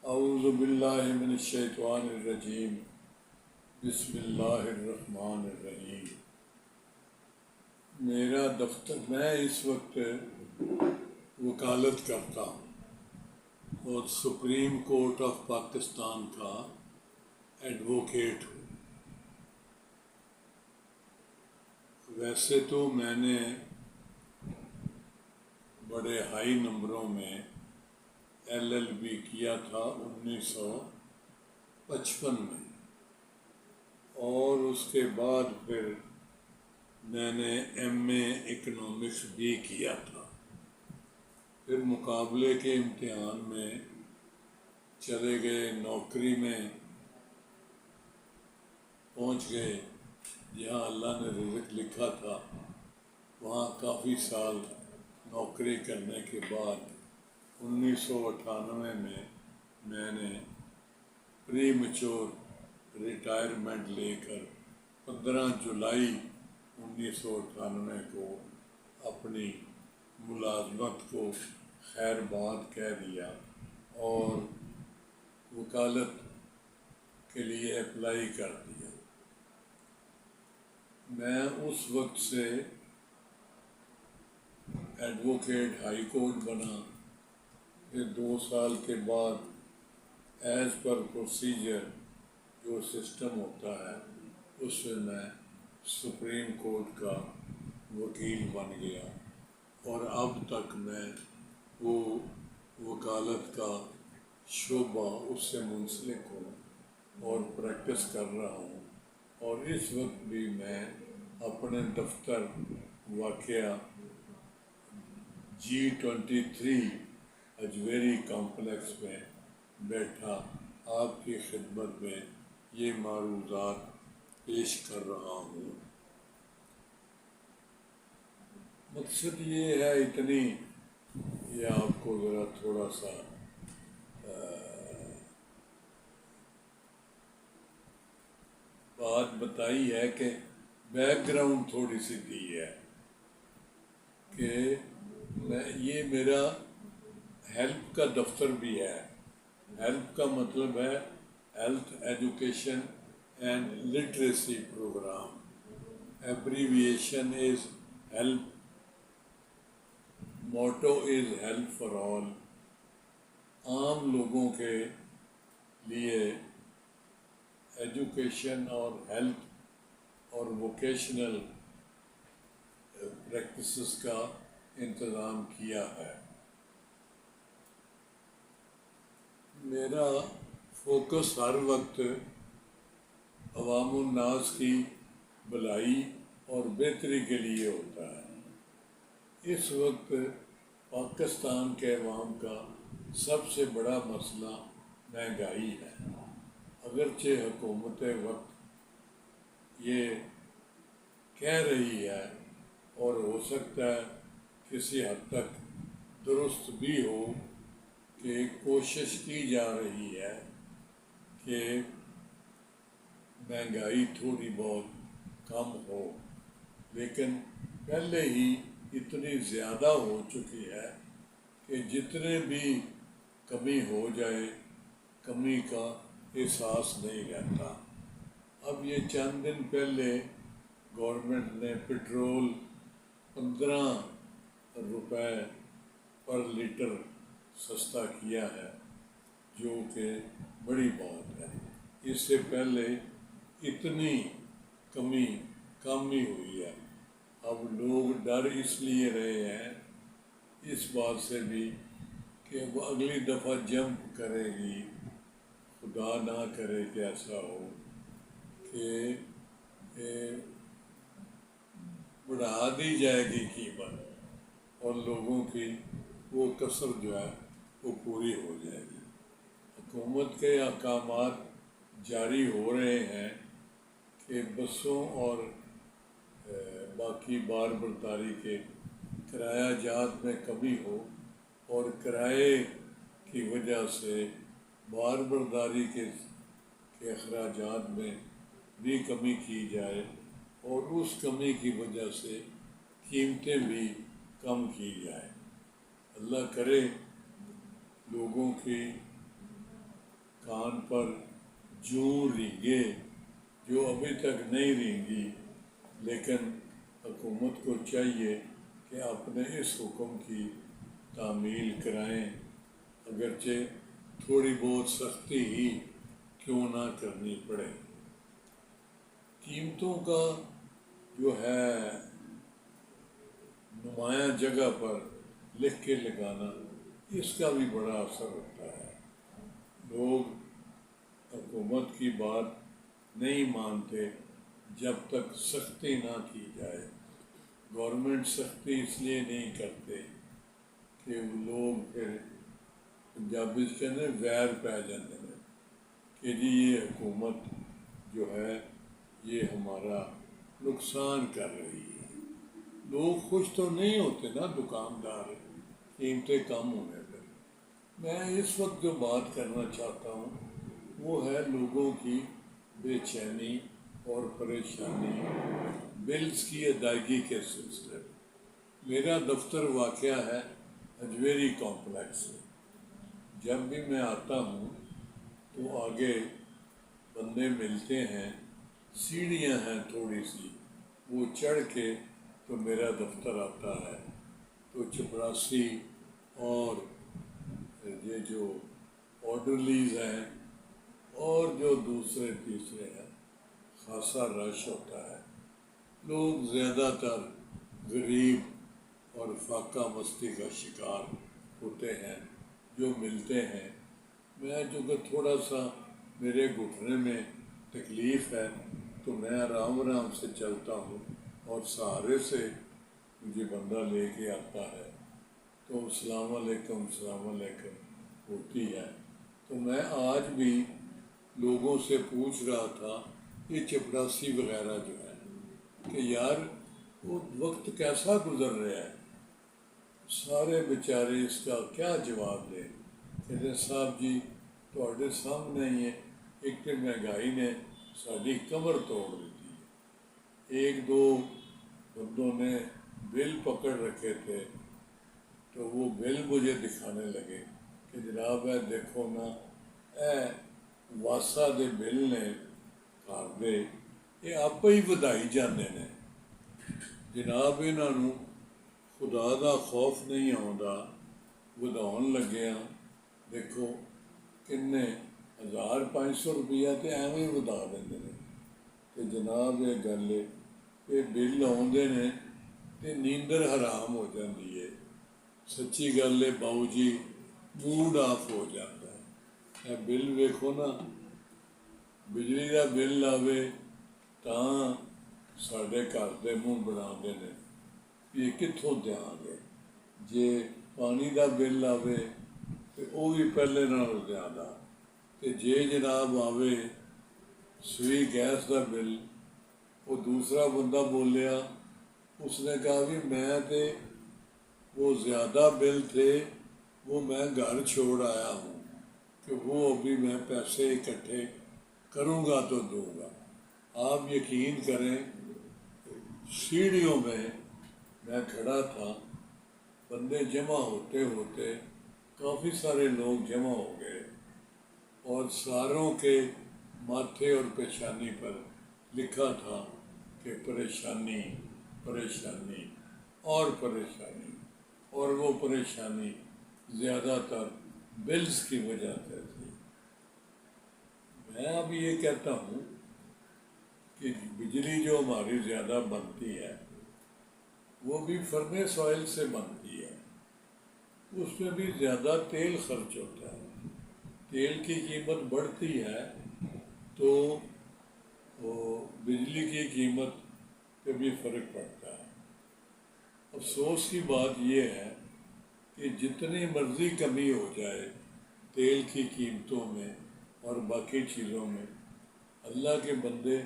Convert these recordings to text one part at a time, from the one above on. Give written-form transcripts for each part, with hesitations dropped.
اعوذ باللہ من الشیطان الرجیم بسم اللہ الرحمن الرحیم۔ میرا دفتر، میں اس وقت وکالت کرتا ہوں اور سپریم کورٹ آف پاکستان کا ایڈوکیٹ ہوں۔ ویسے تو میں نے بڑے ہائی نمبروں میں LLB کیا تھا 1955 میں، اور اس کے بعد پھر میں نے MA اکنامکس بھی کیا تھا۔ پھر مقابلے کے امتحان میں چلے گئے، نوکری میں پہنچ گئے جہاں اللہ نے رزق لکھا تھا۔ وہاں کافی سال نوکری کرنے کے بعد 1998 میں نے پری میچور ریٹائرمنٹ لے کر 15 جولائی 1998 کو اپنی ملازمت کو خیر باد کہہ دیا اور وکالت کے لیے اپلائی کر دیا۔ میں اس وقت سے ایڈوکیٹ ہائی کورٹ بنا۔ پھر 2 سال کے بعد ایز پر پروسیجر جو سسٹم ہوتا ہے اس میں سپریم کورٹ کا وکیل بن گیا، اور اب تک میں وہ وکالت کا شعبہ اس سے منسلک ہوں اور پریکٹس کر رہا ہوں۔ اور اس وقت بھی میں اپنے دفتر واقع G23 اجویری کمپلیکس میں بیٹھا آپ کی خدمت میں یہ معروضات پیش کر رہا ہوں۔ مقصد یہ ہے، اتنی یہ آپ کو ذرا تھوڑا سا بات بتائی ہے کہ بیک گراؤنڈ تھوڑی سی دی ہے کہ یہ میرا ہیلپ کا دفتر بھی ہے۔ ہیلپ کا مطلب ہے health education and literacy programme, abbreviation is HELP, motto is help for all. عام لوگوں کے لیے ایجوکیشن اور ہیلتھ اور ووکیشنل پریکٹسز کا انتظام کیا ہے۔ میرا فوکس ہر وقت عوام الناس کی بھلائی اور بہتری کے لیے ہوتا ہے۔ اس وقت پاکستان کے عوام کا سب سے بڑا مسئلہ مہنگائی ہے۔ اگرچہ حکومت وقت یہ کہہ رہی ہے اور ہو سکتا ہے کسی حد تک درست بھی ہو کہ کوشش کی جا رہی ہے کہ مہنگائی تھوڑی بہت کم ہو، لیکن پہلے ہی اتنی زیادہ ہو چکی ہے کہ جتنے بھی کمی ہو جائے کمی کا احساس نہیں رہتا۔ اب یہ چند دن پہلے گورنمنٹ نے پٹرول 15 روپے پر لیٹر سستا کیا ہے، جو کہ بڑی بات ہے۔ اس سے پہلے اتنی کمی کم ہی ہوئی ہے۔ اب لوگ ڈر اس لیے رہے ہیں اس بات سے بھی کہ وہ اگلی دفعہ جمپ کرے گی، خدا نہ کرے کہ ایسا ہو کہ بڑھا دی جائے گی قیمت اور لوگوں کی وہ کسر جو ہے وہ پوری ہو جائے گی۔ حکومت کے احکامات جاری ہو رہے ہیں کہ بسوں اور باقی بار برداری کے کرایہ جات میں کمی ہو، اور کرائے کی وجہ سے بار برداری کے اخراجات میں بھی کمی کی جائے، اور اس کمی کی وجہ سے قیمتیں بھی کم کی جائیں۔ اللہ کرے لوگوں کی کان پر جوں رینگے جو ابھی تک نہیں رینگی، لیکن حکومت کو چاہیے کہ اپنے اس حکم کی تعمیل کرائیں، اگرچہ تھوڑی بہت سختی ہی کیوں نہ کرنی پڑے۔ قیمتوں کا جو ہے نمایاں جگہ پر لکھ کے لگانا، اس کا بھی بڑا اثر ہوتا ہے۔ لوگ حکومت کی بات نہیں مانتے جب تک سختی نہ کی جائے۔ گورنمنٹ سختی اس لیے نہیں کرتے کہ وہ لوگ پھر پنجابی سے کہتے ہیں ویر پہ جاتے ہیں کہ جی یہ حکومت جو ہے یہ ہمارا نقصان کر رہی ہے۔ لوگ خوش تو نہیں ہوتے نا، دکاندار قیمتیں کم ہونے پہ۔ میں اس وقت جو بات کرنا چاہتا ہوں وہ ہے لوگوں کی بے چینی اور پریشانی بلز کی ادائیگی کے سلسلے میں۔ میرا دفتر واقع ہے حجویری کمپلیکس میں۔ جب بھی میں آتا ہوں تو آگے بندے ملتے ہیں، سیڑھیاں ہیں تھوڑی سی، وہ چڑھ کے تو میرا دفتر آتا ہے۔ تو چپراسی اور یہ جو آرڈرلیز ہیں اور جو دوسرے تیسرے ہیں، خاصا رش ہوتا ہے۔ لوگ زیادہ تر غریب اور فاقہ مستی کا شکار ہوتے ہیں جو ملتے ہیں۔ میں چونکہ تھوڑا سا میرے گھٹنے میں تکلیف ہے تو میں آرام آرام سے چلتا ہوں اور سہارے سے مجھے بندہ لے کے آتا ہے تو السلام علیکم السلام علیکم ہوتی ہے۔ تو میں آج بھی لوگوں سے پوچھ رہا تھا یہ چپراسی وغیرہ جو ہے کہ یار وہ وقت کیسا گزر رہا ہے، سارے بیچارے اس کا کیا جواب دیں۔ کہتے صاحب جی تواڈے سامنے ہی ہے، ایک تو مہنگائی نے ساری کمر توڑ دیتی ہے۔ ایک دو بندوں نے بل پکڑ رکھے تھے تو وہ بل مجھے دکھانے لگے کہ جناب ہے دیکھو نا، اے واسا دے بل نے گھر دے یہ آپ ہی ودائی جاندے نے۔ جناب انہوں خدا دا خوف نہیں آتا، وداؤن لگے ہاں دیکھو کنے 1500 روپیہ تے ایویں ودا دیندے نے۔ تے جناب یہ گل ہے یہ بل آؤندے نے تے نیندر حرام ہو جاندی ہے۔ سچی گل ہے باؤ جی، موڈ آف ہو جاتا ہے۔ اے بل ویکھو نا، بجلی دا بل آوے تاں ساڈے گھر دے منہ بنا دے نے، یہ کتھوں دیاں گے۔ جے پانی دا بل آوے تے وہ بھی پہلے نالوں زیادہ، تے جے جناب آوے سوئی گیس دا بل، وہ دوسرا بندہ بولیا، اس نے کہا بھی میں تے وہ زیادہ بل تھے وہ میں گھر چھوڑ آیا ہوں کہ وہ ابھی میں پیسے اکٹھے کروں گا تو دوں گا۔ آپ یقین کریں سیڑھیوں میں کھڑا تھا، بندے جمع ہوتے ہوتے کافی سارے لوگ جمع ہو گئے اور ساروں کے ماتھے اور پیشانی پر لکھا تھا کہ پریشانی پریشانی اور پریشانی، اور وہ پریشانی زیادہ تر بلز کی وجہ سے تھی۔ میں اب یہ کہتا ہوں کہ بجلی جو ہماری زیادہ بنتی ہے وہ بھی فرنس آئل سے بنتی ہے، اس میں بھی زیادہ تیل خرچ ہوتا ہے۔ تیل کی قیمت بڑھتی ہے تو وہ بجلی کی قیمت پہ بھی فرق پڑتا ہے۔ افسوس کی بات یہ ہے کہ جتنی مرضی کمی ہو جائے تیل کی قیمتوں میں اور باقی چیزوں میں، اللہ کے بندے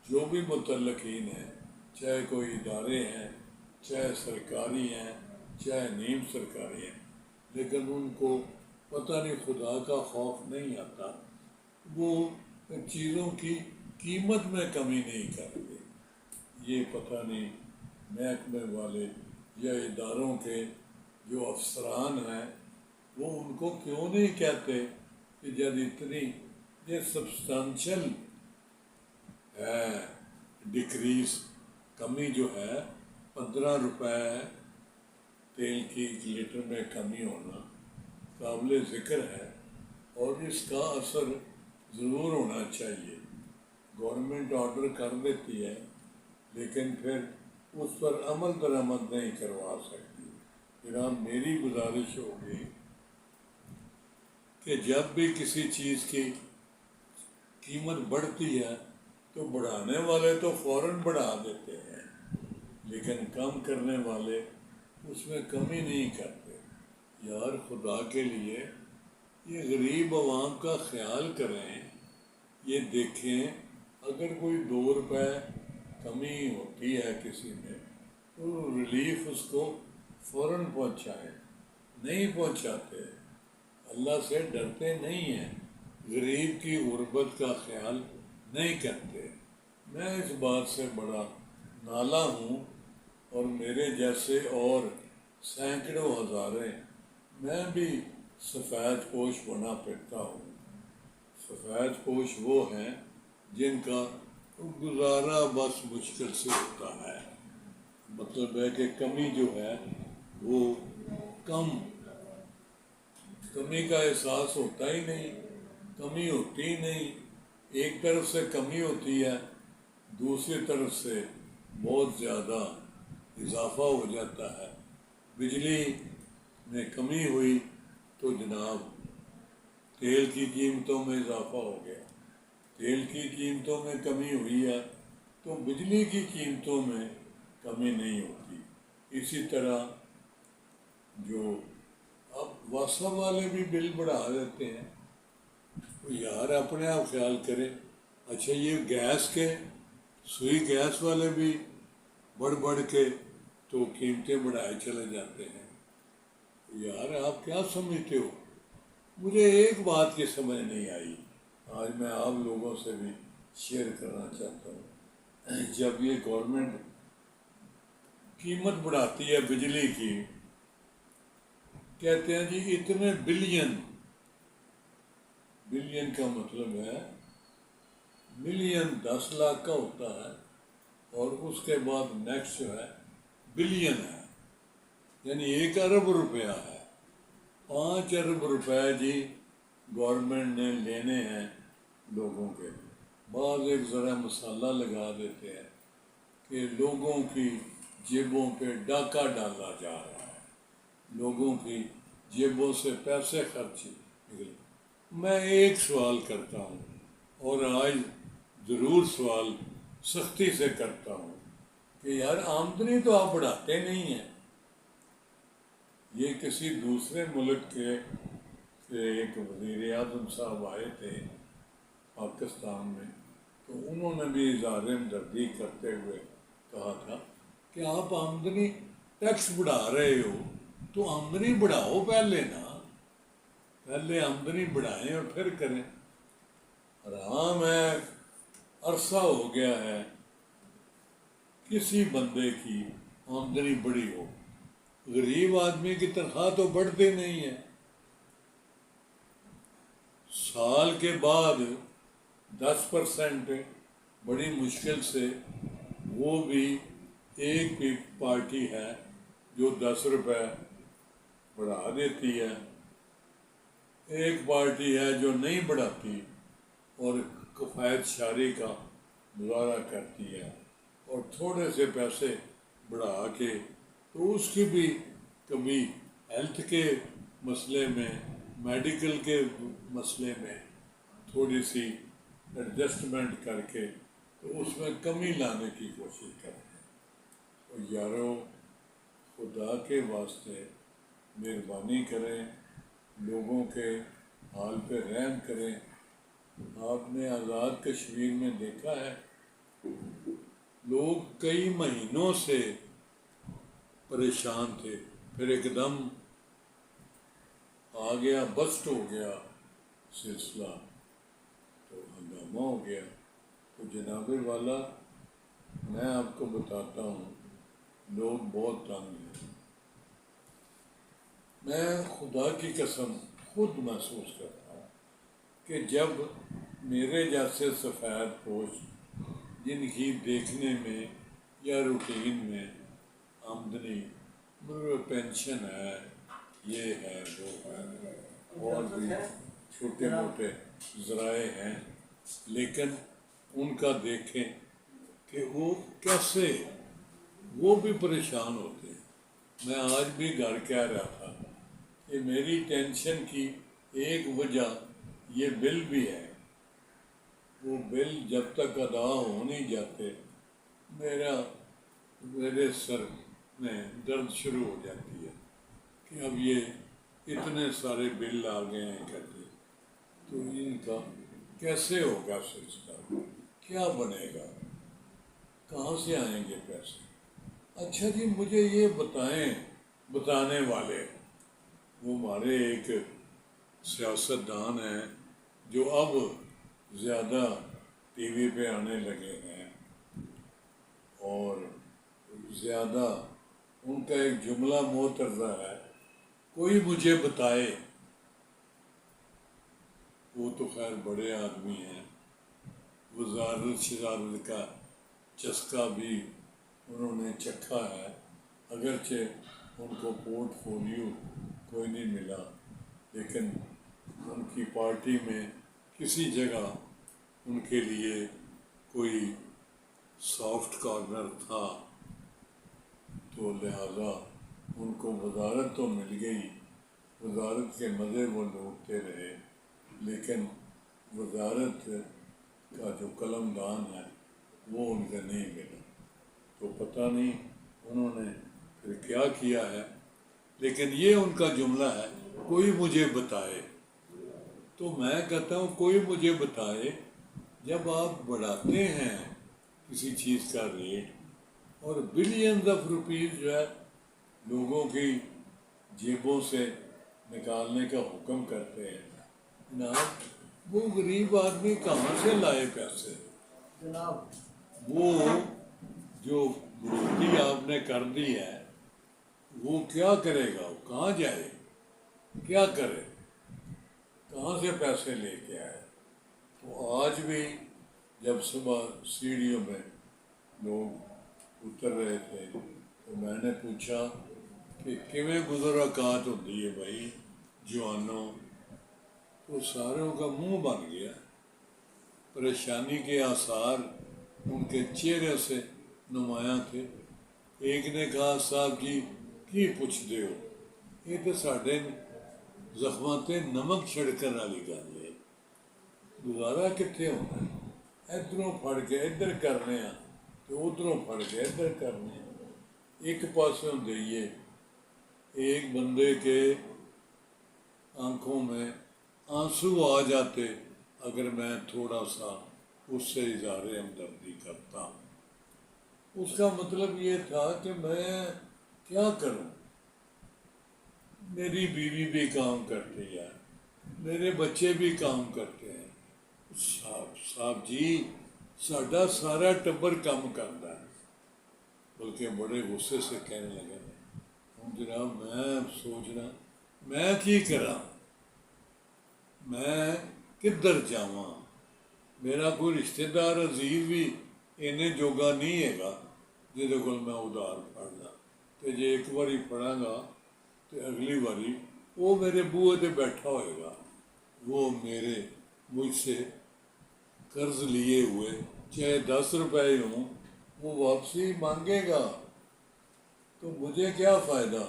جو بھی متعلقین ہیں، چاہے کوئی ادارے ہیں، چاہے سرکاری ہیں، چاہے نیم سرکاری ہیں، لیکن ان کو پتہ نہیں خدا کا خوف نہیں آتا، وہ چیزوں کی قیمت میں کمی نہیں کرتے۔ یہ پتہ نہیں محکمے والے یا اداروں کے جو افسران ہیں وہ ان کو کیوں نہیں کہتے کہ جب اتنی یہ سبسٹانشل ہے ڈکریز، کمی جو ہے 15 روپے تیل کی 1 لیٹر میں کمی ہونا قابل ذکر ہے، اور اس کا اثر ضرور ہونا چاہیے۔ گورنمنٹ آرڈر کر دیتی ہے لیکن پھر اس پر عمل درآمد نہیں کروا سکتی۔ جناب میری گزارش ہوگی کہ جب بھی کسی چیز کی قیمت بڑھتی ہے تو بڑھانے والے تو فوراً بڑھا دیتے ہیں، لیکن کم کرنے والے اس میں کمی نہیں کرتے۔ یار خدا کے لیے یہ غریب عوام کا خیال کریں، یہ دیکھیں اگر کوئی 2 روپے کمی ہوتی ہے کسی میں تو ریلیف اس کو فوراً پہنچائیں، نہیں پہنچاتے، اللہ سے ڈرتے نہیں ہیں، غریب کی غربت کا خیال نہیں کرتے۔ میں اس بات سے بڑا نالاں ہوں، اور میرے جیسے اور سینکڑوں ہزاریں، میں بھی سفید پوش بنا پھرتا ہوں۔ سفید پوش وہ ہیں جن کا گزارا بس مشکل سے ہوتا ہے، مطلب ہے کہ کمی جو ہے وہ کمی کا احساس ہوتا ہی نہیں، کمی ہوتی ہی نہیں۔ ایک طرف سے کمی ہوتی ہے، دوسری طرف سے بہت زیادہ اضافہ ہو جاتا ہے۔ بجلی میں کمی ہوئی تو جناب تیل کی قیمتوں میں اضافہ ہو گیا، تیل کی قیمتوں میں کمی ہوئی ہے تو بجلی کی قیمتوں میں کمی نہیں ہوتی۔ اسی طرح جو اب واسطہ والے بھی بل بڑھا دیتے ہیں، تو یار اپنے آپ خیال کرے۔ اچھا یہ گیس کے سوئی گیس والے بھی بڑھ کے تو قیمتیں بڑھائے چلے جاتے ہیں۔ یار آپ کیا سمجھتے ہو؟ مجھے ایک بات کی سمجھ نہیں آئی، آج میں آپ لوگوں سے بھی شیئر کرنا چاہتا ہوں۔ جب یہ گورنمنٹ قیمت بڑھاتی ہے بجلی کی، کہتے ہیں جی اتنے بلین کا مطلب ہے ملین 10 لاکھ کا ہوتا ہے، اور اس کے بعد نیکسٹ جو ہے بلین ہے، یعنی 1 ارب روپیہ ہے۔ 5 ارب روپے جی گورنمنٹ نے لینے ہیں لوگوں کے۔ بعض ایک ذرا مسالہ لگا دیتے ہیں کہ لوگوں کی جیبوں پہ ڈاکہ ڈالا جا رہا ہے، لوگوں کی جیبوں سے پیسے خرچ نکلے۔ میں ایک سوال کرتا ہوں، اور آج ضرور سوال سختی سے کرتا ہوں کہ یار آمدنی تو آپ بڑھاتے نہیں ہیں۔ یہ کسی دوسرے ملک کے ایک وزیر اعظم صاحب آئے تھے پاکستان میں، تو انہوں نے بھی اظہار ہمدردی کرتے ہوئے کہا تھا کہ آپ آمدنی ٹیکس بڑھا رہے ہو تو آمدنی بڑھاؤ پہلے نا، پہلے آمدنی بڑھائیں اور پھر کریں۔ حرام ہے، عرصہ ہو گیا ہے کسی بندے کی آمدنی بڑھی ہو، غریب آدمی کی تنخواہ تو بڑھتے نہیں ہے۔ سال کے بعد 10% بڑی مشکل سے، وہ بھی ایک بھی پارٹی ہے جو 10 روپے بڑھا دیتی ہے، ایک پارٹی ہے جو نہیں بڑھاتی اور کفایت شاری کا مظاہرہ کرتی ہے، اور تھوڑے سے پیسے بڑھا کے تو اس کی بھی کبھی ہیلتھ کے مسئلے میں، میڈیکل کے مسئلے میں تھوڑی سی ایڈجسٹمنٹ کر کے تو اس میں کمی لانے کی کوشش کرتے ہیں۔ تو یارو خدا کے واسطے مہربانی کریں، لوگوں کے حال پہ رحم کریں۔ آپ نے آزاد کشمیر میں دیکھا ہے لوگ کئی مہینوں سے پریشان تھے، پھر ایک دم آ گیا، بسٹ ہو گیا سلسلہ، تو ہنگامہ ہو گیا۔ تو جناب والا میں آپ کو بتاتا ہوں، لوگ بہت تنگ ہیں۔ میں خدا کی قسم خود محسوس کرتا ہوں کہ جب میرے جیسے سفید پوش جن کی دیکھنے میں یا روٹین میں آمدنی پینشن ہے، یہ ہے وہ ہے، اور بھی چھوٹے موٹے ذرائع ہیں، لیکن ان کا دیکھیں کہ وہ کیسے وہ بھی پریشان ہوتے ہیں۔ میں آج بھی گھر کہہ رہا تھا کہ میری ٹینشن کی ایک وجہ یہ بل بھی ہے، وہ بل جب تک ادا ہو نہیں جاتے میرے سر میں درد شروع ہو جاتی ہے کہ اب یہ اتنے سارے بل آ گئے ہیں کہتے، تو ان کا کیسے ہوگا سلسلہ، کیا بنے گا، کہاں سے آئیں گے پیسے؟ اچھا جی مجھے یہ بتائیں، بتانے والے وہ ہمارے ایک سیاستدان ہیں جو اب زیادہ ٹی وی پہ آنے لگے ہیں، اور زیادہ ان کا ایک جملہ معترضہ ہے، کوئی مجھے بتائے۔ وہ تو خیر بڑے آدمی ہیں، وزارت شرارت کا چسکا بھی انہوں نے چکھا ہے، اگرچہ ان کو پورٹ فولیو کوئی نہیں ملا، لیکن ان کی پارٹی میں کسی جگہ ان کے لیے کوئی سافٹ کارنر تھا، تو لہذا ان کو وزارت تو مل گئی، وزارت کے مزے وہ لوٹتے رہے، لیکن وزارت کا جو قلم دان ہے وہ ان کا نہیں ملا، تو پتہ نہیں انہوں نے پھر کیا کیا ہے، لیکن یہ ان کا جملہ ہے، کوئی مجھے بتائے۔ تو میں کہتا ہوں کوئی مجھے بتائے، جب آپ بڑھاتے ہیں کسی چیز کا ریٹ اور بلینز آف روپیز جو ہے لوگوں کی جیبوں سے نکالنے کا حکم کرتے ہیں، جناب وہ غریب آدمی کہاں سے لائے پیسے؟ جناب وہ جو بڑھوتی آپ نے کر دی ہے وہ کیا کرے گا، وہ کہاں جائے، کیا کرے، کہاں سے پیسے لے کے آئے؟ تو آج بھی جب صبح سیڑھیوں میں لوگ اتر رہے تھے تو میں نے پوچھا کہ کیویں گزراکات ہوتی ہے بھائی جوانوں، تو ساروں کا منہ بن گیا، پریشانی کے آثار ان کے چہرے سے نمایاں تھے۔ ایک نے کہا صاحب جی کی پوچھتے ہو، یہ تو ساڈے زخماں تے نمک چھڑکن والی گل ہے، گزارا کتنے ہونا ہے، ادھروں پھڑ کے ادھر کرنے ہیں تو ادھروں پھڑ کے ادھر کرنے ہیں۔ ایک پاسوں دئیے، ایک بندے کے آنکھوں میں آنسو آ جاتے اگر میں تھوڑا سا اس سے اظہار ہمدردی کرتا، اس کا مطلب یہ تھا کہ میں کیا کروں، میری بیوی بھی کام کرتی ہے، میرے بچے بھی کام کرتے ہیں، صاحب جی ساڈا سارا ٹبر کام کرتا ہے، بلکہ بڑے غصے سے کہنے لگے جناب میں سوچنا میں کی کرا، میں کدھر جاواں، میرا کوئی رشتہ دار عزیز بھی انہیں جوگا نہیں ہے گا جہدے کول میں ادھار پڑھنا، تو جے ایک باری پڑھاں گا تو اگلی باری وہ میرے بوہے تے بیٹھا ہوئے گا، وہ مجھ سے قرض لیے ہوئے چاہے 10 روپے ہی ہوں وہ واپسی مانگے گا، تو مجھے کیا فائدہ،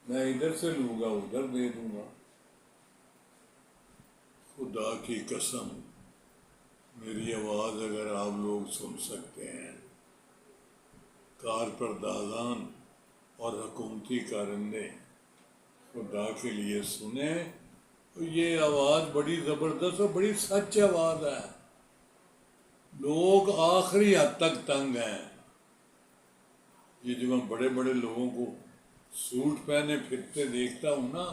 میں ادھر سے لوں گا ادھر دے دوں گا۔ خدا کی قسم میری آواز اگر آپ لوگ سن سکتے ہیں، کارپردازان اور حکومتی کارندے خدا کے لیے سنیں، یہ آواز بڑی زبردست اور بڑی سچ آواز ہے، لوگ آخری حد تک تنگ ہیں۔ یہ جو میں بڑے بڑے لوگوں کو سوٹ پہنے پھرتے دیکھتا ہوں نا،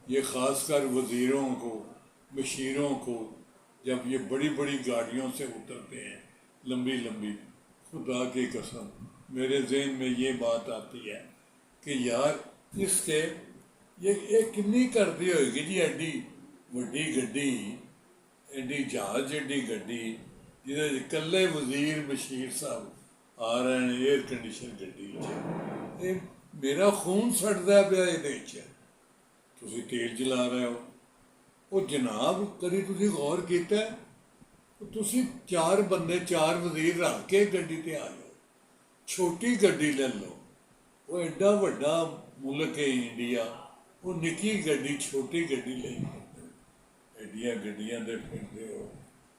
یہ خاص کر وزیروں کو، مشیروں کو، جب یہ بڑی بڑی گاڑیوں سے اترتے ہیں لمبی لمبی، خدا کی قسم میرے ذہن میں یہ بات آتی ہے کہ یار اس کے یہ کنی کر دی ہوئے گی جی ایڈی وڈی گڈی، ਐਡੀ ਜਹਾਜ਼ ਐਡੀ ਗੱਡੀ ਜਿਹਦੇ 'ਚ ਇਕੱਲੇ ਵਜ਼ੀਰ ਬਸ਼ੀਰ ਸਾਹਿਬ ਆ ਰਹੇ ਨੇ ਏਅਰ ਕੰਡੀਸ਼ਨ ਗੱਡੀ 'ਚ। ਇਹ ਮੇਰਾ ਖੂਨ ਸੜਦਾ ਪਿਆ ਇਹਦੇ 'ਚ, ਤੁਸੀਂ ਤੇਲ ਜਲਾ ਰਹੇ ਹੋ। ਉਹ ਜਨਾਬ ਕਦੀ ਤੁਸੀਂ ਗੌਰ ਕੀਤਾ, ਤੁਸੀਂ 4 ਬੰਦੇ 4 ਵਜ਼ੀਰ ਰੱਖ ਕੇ ਗੱਡੀ 'ਤੇ ਆ ਜਾਓ, ਛੋਟੀ ਗੱਡੀ ਲੈ ਲਓ। ਉਹ ਐਡਾ ਵੱਡਾ ਮੁਲਕ ਹੈ ਇੰਡੀਆ, ਉਹ ਨਿੱਕੀ ਗੱਡੀ ਛੋਟੀ ਗੱਡੀ ਲਈ ਐਡੀਆਂ ਗੱਡੀਆਂ ਦੇ ਫਿਰਦੇ ਹੋ,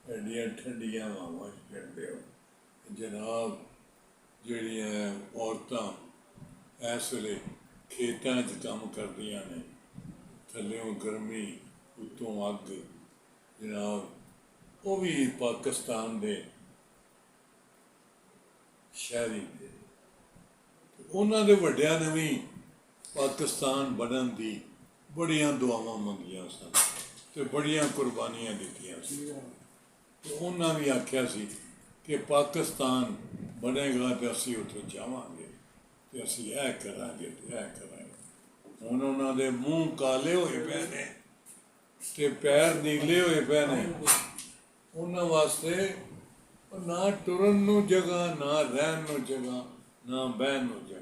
ਐਡੀਆਂ ਠੰਡੀਆਂ ਹਵਾਵਾਂ 'ਚ ਫਿਰਦੇ ਹੋ। ਜਨਾਬ ਜਿਹੜੀਆਂ ਔਰਤਾਂ ਇਸ ਵੇਲੇ ਖੇਤਾਂ 'ਚ ਕੰਮ ਕਰਦੀਆਂ ਨੇ, ਥੱਲਿਓਂ ਗਰਮੀ ਉੱਤੋਂ ਅੱਗ, ਜਨਾਬ ਉਹ ਵੀ ਪਾਕਿਸਤਾਨ ਦੇ ਸ਼ਹਿਰੀ ਨੇ। ਉਹਨਾਂ ਦੇ ਵੱਡਿਆਂ ਨੇ ਵੀ ਪਾਕਿਸਤਾਨ ਬਣਨ ਦੀ ਬੜੀਆਂ ਦੁਆਵਾਂ ਮੰਗੀਆਂ ਸਨ ਅਤੇ ਬੜੀਆਂ ਕੁਰਬਾਨੀਆਂ ਦਿੱਤੀਆਂ ਸੀ। ਅਤੇ ਉਹਨਾਂ ਵੀ ਆਖਿਆ ਸੀ ਕਿ ਪਾਕਿਸਤਾਨ ਬਣੇਗਾ ਅਤੇ ਅਸੀਂ ਉੱਥੇ ਜਾਵਾਂਗੇ ਅਤੇ ਅਸੀਂ ਇਹ ਕਰਾਂਗੇ ਅਤੇ ਇਹ ਕਰਾਂਗੇ। ਹੁਣ ਉਹਨਾਂ ਦੇ ਮੂੰਹ ਕਾਲੇ ਹੋਏ ਪਏ ਨੇ ਅਤੇ ਪੈਰ ਨੀਲੇ ਹੋਏ ਪਏ ਨੇ। ਉਹਨਾਂ ਵਾਸਤੇ ਨਾ ਟੁਰਨ ਨੂੰ ਜਗ੍ਹਾ, ਨਾ ਰਹਿਣ ਨੂੰ ਜਗ੍ਹਾ, ਨਾ ਬਹਿਣ ਨੂੰ ਜਗ੍ਹਾ।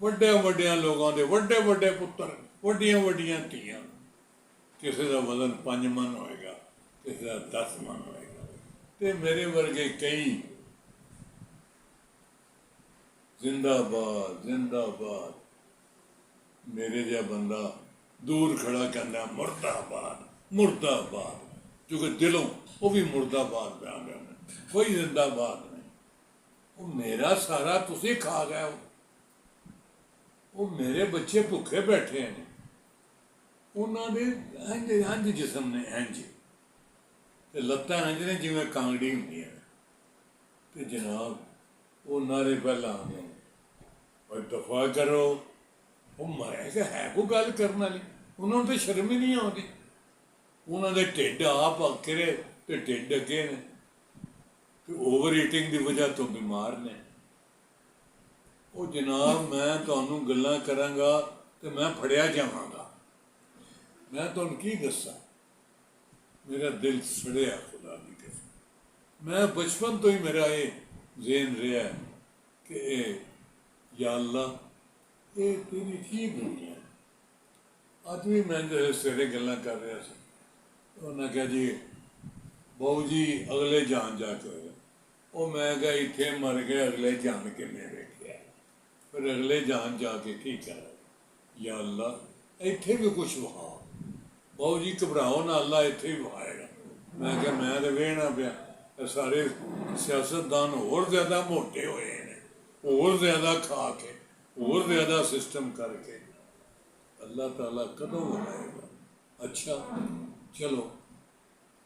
ਵੱਡੇ ਵੱਡਿਆਂ ਲੋਕਾਂ ਦੇ ਵੱਡੇ ਵੱਡੇ ਪੁੱਤਰ, ਵੱਡੀਆਂ ਵੱਡੀਆਂ ਧੀਆਂ, ਕਿਸੇ ਦਾ ਵਜ਼ਨ 5 ਮਣ ਹੋਏਗਾ, ਕਿਸੇ ਦਾ 10 ਮਣ ਹੋਏਗਾ, ਤੇ ਮੇਰੇ ਵਰਗੇ ਕਈ ਜ਼ਿੰਦਾਬਾਦ ਜ਼ਿੰਦਾਬਾਦ। ਮੇਰੇ ਜਿਹਾ ਬੰਦਾ ਦੂਰ ਖੜਾ ਕਹਿੰਦਾ ਮੁਰਦਾਬਾਦ ਮੁਰਦਾਬਾਦ, ਕਿਉਂਕਿ ਦਿਲੋਂ ਉਹ ਵੀ ਮੁਰਦਾਬਾਦ ਪਿਆ ਗਿਆ, ਕੋਈ ਜ਼ਿੰਦਾਬਾਦ ਨਹੀਂ। ਉਹ ਮੇਰਾ ਸਾਰਾ ਤੁਸੀਂ ਖਾ ਗਏ ਹੋ। ਉਹ ਮੇਰੇ ਬੱਚੇ ਭੁੱਖੇ ਬੈਠੇ ਨੇ, ਉਹਨਾਂ ਦੇ ਇੰਝ ਜਿਸਮ ਨੇ, ਇੰਝ ਤੇ ਲੱਤਾਂ ਇੰਝ ਨੇ ਜਿਵੇਂ ਕਾਂਗੜੀ ਹੁੰਦੀਆਂ ਨੇ। ਤੇ ਜਨਾਬ ਉਹ ਨਾਰੇ ਪਹਿਲਾਂ ਆਉਂਦੇ ਨੇ, ਔਰ ਦਫਾ ਕਰੋ। ਉਹ ਮੈਂ ਕਿਹਾ ਹੈ ਕੋਈ ਗੱਲ ਕਰਨ ਵਾਲੀ? ਉਹਨਾਂ ਨੂੰ ਤਾਂ ਸ਼ਰਮ ਹੀ ਨਹੀਂ ਆਉਂਦੀ। ਉਹਨਾਂ ਦੇ ਢਿੱਡ ਆਪ ਅੱਕਰੇ ਤੇ ਢਿੱਡ ਅੱਗੇ ਨੇ, ਤੇ ਓਵਰ ਈਟਿੰਗ ਦੀ ਵਜ੍ਹਾ ਤੋਂ ਬਿਮਾਰ ਨੇ। ਉਹ ਜਨਾਬ ਮੈਂ ਤੁਹਾਨੂੰ ਗੱਲਾਂ ਕਰਾਂਗਾ ਤੇ ਮੈਂ ਫੜਿਆ ਜਾਵਾਂਗਾ। ਮੈਂ ਤੁਹਾਨੂੰ ਕੀ ਦੱਸਾਂ, ਮੇਰਾ ਦਿਲ ਸੜਿਆ ਖੁਦਾ ਦੀ ਕਸਮ। ਮੈਂ ਬਚਪਨ ਤੋਂ ਹੀ ਮੇਰਾ ਇਹ ਜ਼ੇਨ ਰਿਹਾ ਕਿ ਇਹ ਯਾ ਅੱਲਾ ਇਹ ਤੇਰੀ ਕੀ ਦੁਨੀਆ। ਅੱਜ ਵੀ ਮੈਂ ਜਿਹੜੇ ਸਵੇਰੇ ਗੱਲਾਂ ਕਰ ਰਿਹਾ ਸੀ, ਉਹਨਾਂ ਕਿਹਾ ਜੀ ਬਾਊ ਜੀ ਅਗਲੇ ਜਾਨ ਜਾ ਕੇ ਹੋਇਆ। ਉਹ ਮੈਂ ਕਿਹਾ ਇੱਥੇ ਮਰ ਗਏ, ਅਗਲੇ ਜਾਨ ਕਿਵੇਂ ਵੇਖਿਆ? ਫਿਰ ਅਗਲੇ ਜਾਨ ਜਾ ਕੇ ਕੀ ਕਰਾਂ? ਯਾ ਅੱਲਾ ਇੱਥੇ ਵੀ ਕੁਛ ਵਹਾ। ਬਾਊ ਜੀ ਘਬਰਾਓ ਨਾ, ਅੱਲਾ ਇੱਥੇ ਹੀ ਵਹਾਏਗਾ। ਮੈਂ ਕਿਹਾ ਮੈਂ ਤਾਂ ਵੇਖਣਾ ਪਿਆ ਸਾਰੇ ਸਿਆਸਤਦਾਨ ਹੋਰ ਜ਼ਿਆਦਾ ਮੋਟੇ ਹੋਏ ਨੇ, ਹੋਰ ਜ਼ਿਆਦਾ ਖਾ ਕੇ, ਹੋਰ ਜ਼ਿਆਦਾ ਸਿਸਟਮ ਕਰਕੇ। ਅੱਲਾਹ ਤਾਲਾ ਕਦੋਂ ਵਹਾਏਗਾ? ਅੱਛਾ ਚਲੋ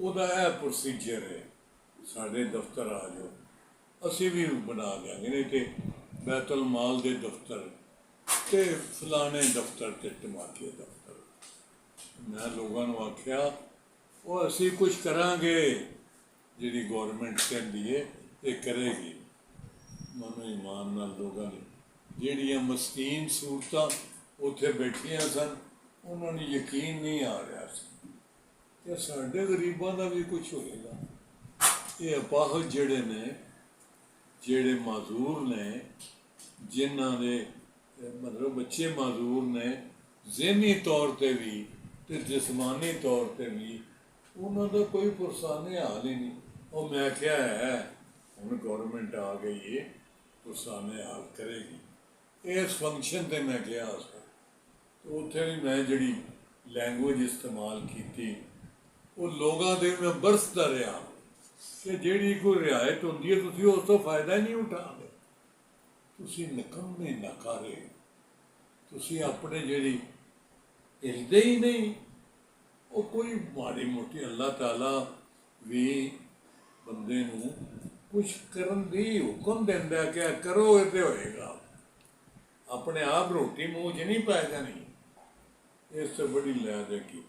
ਉਹਦਾ ਇਹ ਪ੍ਰੋਸੀਜਰ ਹੈ, ਸਾਡੇ ਦਫ਼ਤਰ ਆ ਜਾਓ, ਅਸੀਂ ਵੀ ਬਣਾ ਦਿਆਂਗੇ, ਨਹੀਂ ਤੇ ਬੈਤੁਲ ਮਾਲ ਦੇ ਦਫ਼ਤਰ ਤੇ ਫਲਾਣੇ ਦਫ਼ਤਰ ਤੇ ਟਮਾਕੇ ਦਫ਼ਤਰ। ਮੈਂ ਲੋਕਾਂ ਨੂੰ ਆਖਿਆ ਉਹ ਅਸੀਂ ਕੁਝ ਕਰਾਂਗੇ, ਜਿਹੜੀ ਗੌਰਮੈਂਟ ਕਹਿੰਦੀ ਹੈ ਇਹ ਕਰੇਗੀ। ਮਨੋਂ ਇਮਾਨ ਨਾਲ ਲੋਕਾਂ ਨੇ ਜਿਹੜੀਆਂ ਮਸਕੀਨ ਸੂਰਤਾਂ ਉੱਥੇ ਬੈਠੀਆਂ ਸਨ, ਉਹਨਾਂ ਨੂੰ ਯਕੀਨ ਨਹੀਂ ਆ ਰਿਹਾ ਸੀ ਕਿ ਸਾਡੇ ਗਰੀਬਾਂ ਦਾ ਵੀ ਕੁਝ ਹੋਏਗਾ। ਇਹ ਅਪਾਹਜ ਜਿਹੜੇ ਨੇ, ਜਿਹੜੇ ਮਾਜ਼ੂਰ ਨੇ, ਜਿਨ੍ਹਾਂ ਦੇ ਮਤਲਬ ਬੱਚੇ ਮਾਜ਼ੂਰ ਨੇ ਜ਼ਹਿਨੀ ਤੌਰ 'ਤੇ ਵੀ ਅਤੇ ਜਿਸਮਾਨੀ ਤੌਰ 'ਤੇ ਵੀ, ਉਹਨਾਂ ਦਾ ਕੋਈ ਪੁਰਸਾਨੇ ਹਾਲ ਹੀ ਨਹੀਂ। ਉਹ ਮੈਂ ਕਿਹਾ ਹੈ ਹੁਣ ਗੌਰਮੈਂਟ ਆ ਗਈ ਹੈ, ਪੁਰਸਾਨੇ ਹਾਲ ਕਰੇਗੀ। ਇਸ ਫੰਕਸ਼ਨ 'ਤੇ ਮੈਂ ਗਿਆ ਸੀ, ਉੱਥੇ ਵੀ ਮੈਂ ਜਿਹੜੀ ਲੈਂਗੁਏਜ ਇਸਤੇਮਾਲ ਕੀਤੀ ਉਹ ਲੋਕਾਂ ਦੇ ਮੈਂ ਬਰਸਦਾ ਰਿਹਾ ਕਿ ਜਿਹੜੀ ਕੋਈ ਰਿਆਇਤ ਹੁੰਦੀ ਹੈ ਤੁਸੀਂ ਉਸ ਤੋਂ ਫਾਇਦਾ ਹੀ ਨਹੀਂ ਉਠਾਉਂਦੇ। ਤੁਸੀਂ ਨਿਕੰਮੇ ਨਕਾਰੇ, ਤੁਸੀਂ ਆਪਣੇ ਜਿਹੜੀ ਹਿਲਦੇ ਹੀ ਨਹੀਂ। ਉਹ ਕੋਈ ਮਾੜੀ ਮੋਟੀ ਅੱਲਾਹ ਤਾਲਾ ਵੀ ਬੰਦੇ ਨੂੰ ਕੁਛ ਕਰਨ ਦੀ ਹੁਕਮ ਦਿੰਦਾ ਕਿ ਕਰੋ ਇਹ ਤੇ ਹੋਏਗਾ, ਆਪਣੇ ਆਪ ਰੋਟੀ ਮੂੰਹ 'ਚ ਨਹੀਂ ਪੈ ਜਾਣੀ। ਇਸ ਤੋਂ ਬੜੀ ਲਿਹਾਜ਼ ਕੀਤੀ।